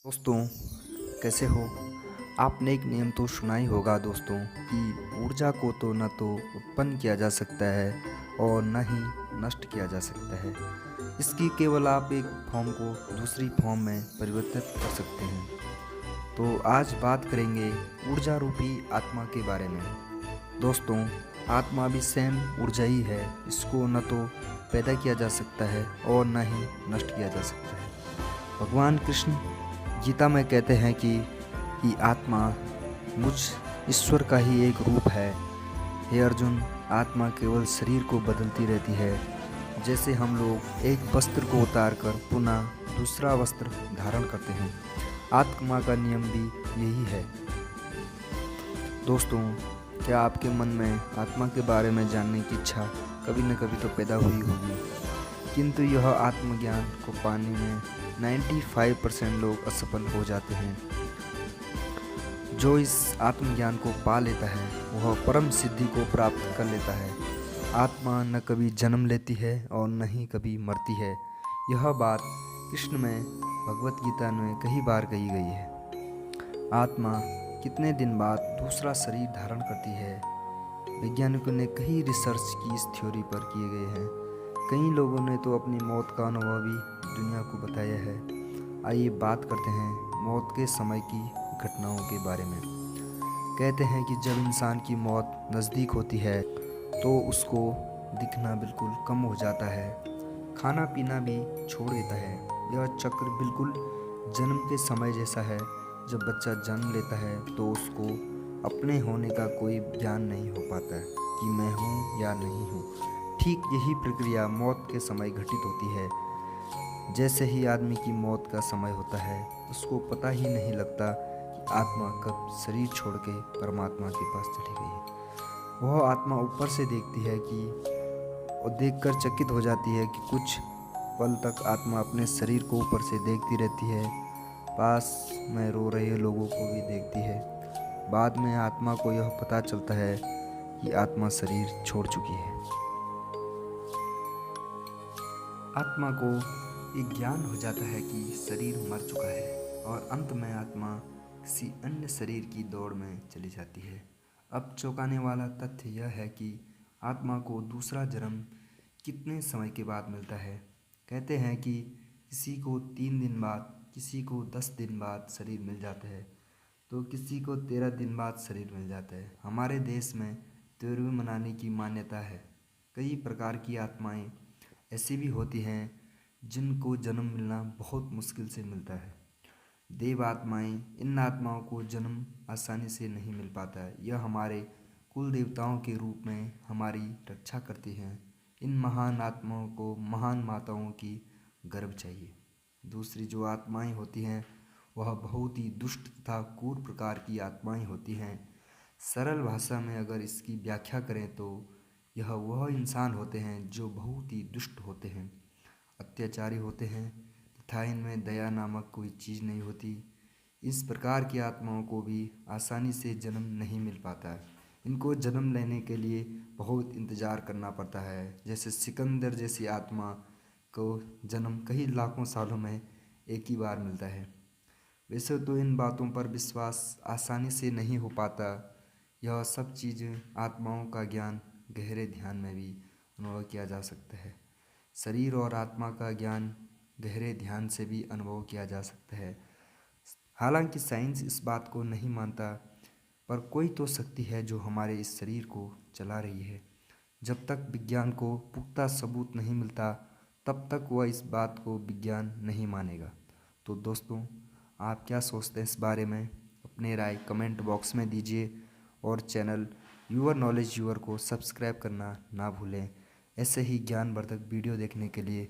दोस्तों, कैसे हो। आपने एक नियम तो सुना ही होगा दोस्तों कि ऊर्जा को तो न तो उत्पन्न किया जा सकता है और न ही नष्ट किया जा सकता है। इसकी केवल आप एक फॉर्म को दूसरी फॉर्म में परिवर्तित कर सकते हैं। तो आज बात करेंगे ऊर्जा रूपी आत्मा के बारे में। दोस्तों, आत्मा भी सेम ऊर्जा ही है। इसको न तो पैदा किया जा सकता है और न ही नष्ट किया जा सकता है। भगवान कृष्ण गीता में कहते हैं कि आत्मा मुझ ईश्वर का ही एक रूप है। हे अर्जुन, आत्मा केवल शरीर को बदलती रहती है, जैसे हम लोग एक वस्त्र को उतार कर पुनः दूसरा वस्त्र धारण करते हैं। आत्मा का नियम भी यही है। दोस्तों, क्या आपके मन में आत्मा के बारे में जानने की इच्छा कभी न कभी तो पैदा हुई होगी, किंतु यह आत्मज्ञान को पाने में 95% लोग असफल हो जाते हैं। जो इस आत्मज्ञान को पा लेता है वह परम सिद्धि को प्राप्त कर लेता है। आत्मा न कभी जन्म लेती है और न ही कभी मरती है। यह बात कृष्ण में भगवत गीता में कई बार कही गई है। आत्मा कितने दिन बाद दूसरा शरीर धारण करती है। वैज्ञानिकों ने कई रिसर्च की इस थ्योरी पर किए गए हैं। कई लोगों ने तो अपनी मौत का अनुभव भी दुनिया को बताया है। आइए बात करते हैं मौत के समय की घटनाओं के बारे में। कहते हैं कि जब इंसान की मौत नज़दीक होती है तो उसको दिखना बिल्कुल कम हो जाता है, खाना पीना भी छोड़ देता है। यह चक्र बिल्कुल जन्म के समय जैसा है। जब बच्चा जन्म लेता है तो उसको अपने होने का कोई ज्ञान नहीं हो पाता है कि मैं हूँ या नहीं हूँ। ठीक यही प्रक्रिया मौत के समय घटित होती है। जैसे ही आदमी की मौत का समय होता है उसको पता ही नहीं लगता कि आत्मा कब शरीर छोड़ के परमात्मा के पास चली गई है। वह आत्मा ऊपर से देखती है कि और देखकर चकित हो जाती है कि कुछ पल तक आत्मा अपने शरीर को ऊपर से देखती रहती है। पास में रो रहे लोगों को भी देखती है। बाद में आत्मा को यह पता चलता है कि आत्मा शरीर छोड़ चुकी है। आत्मा को एक ज्ञान हो जाता है कि शरीर मर चुका है और अंत में आत्मा किसी अन्य शरीर की दौड़ में चली जाती है। अब चौंकाने वाला तथ्य यह है कि आत्मा को दूसरा जन्म कितने समय के बाद मिलता है। कहते हैं कि किसी को 3 दिन बाद, किसी को 10 दिन बाद शरीर मिल जाता है, तो किसी को 13 दिन बाद शरीर मिल जाता है। हमारे देश में त्योरवी मनाने की मान्यता है। कई प्रकार की आत्माएं ऐसी भी होती हैं जिनको जन्म मिलना बहुत मुश्किल से मिलता है। देव आत्माएं, इन आत्माओं को जन्म आसानी से नहीं मिल पाता है। यह हमारे कुल देवताओं के रूप में हमारी रक्षा करती हैं। इन महान आत्माओं को महान माताओं की गर्भ चाहिए। दूसरी जो आत्माएं होती हैं वह बहुत ही दुष्ट तथा क्रूर प्रकार की आत्माएं होती हैं। सरल भाषा में अगर इसकी व्याख्या करें तो यह वह इंसान होते हैं जो बहुत ही दुष्ट होते हैं, अत्याचारी होते हैं तथा इनमें दया नामक कोई चीज़ नहीं होती। इस प्रकार की आत्माओं को भी आसानी से जन्म नहीं मिल पाता है। इनको जन्म लेने के लिए बहुत इंतज़ार करना पड़ता है। जैसे सिकंदर जैसी आत्मा को जन्म कई लाखों सालों में एक ही बार मिलता है। वैसे तो इन बातों पर विश्वास आसानी से नहीं हो पाता। यह सब चीज़ें आत्माओं का ज्ञान गहरे ध्यान में भी अनुभव किया जा सकता है। शरीर और आत्मा का ज्ञान गहरे ध्यान से भी अनुभव किया जा सकता है। हालांकि साइंस इस बात को नहीं मानता, पर कोई तो शक्ति है जो हमारे इस शरीर को चला रही है। जब तक विज्ञान को पुख्ता सबूत नहीं मिलता तब तक वह इस बात को विज्ञान नहीं मानेगा। तो दोस्तों, आप क्या सोचते हैं इस बारे में? अपने राय कमेंट बॉक्स में दीजिए और चैनल यूअर नॉलेज यूअर को सब्सक्राइब करना ना भूलें। ऐसे ही ज्ञानवर्धक वीडियो देखने के लिए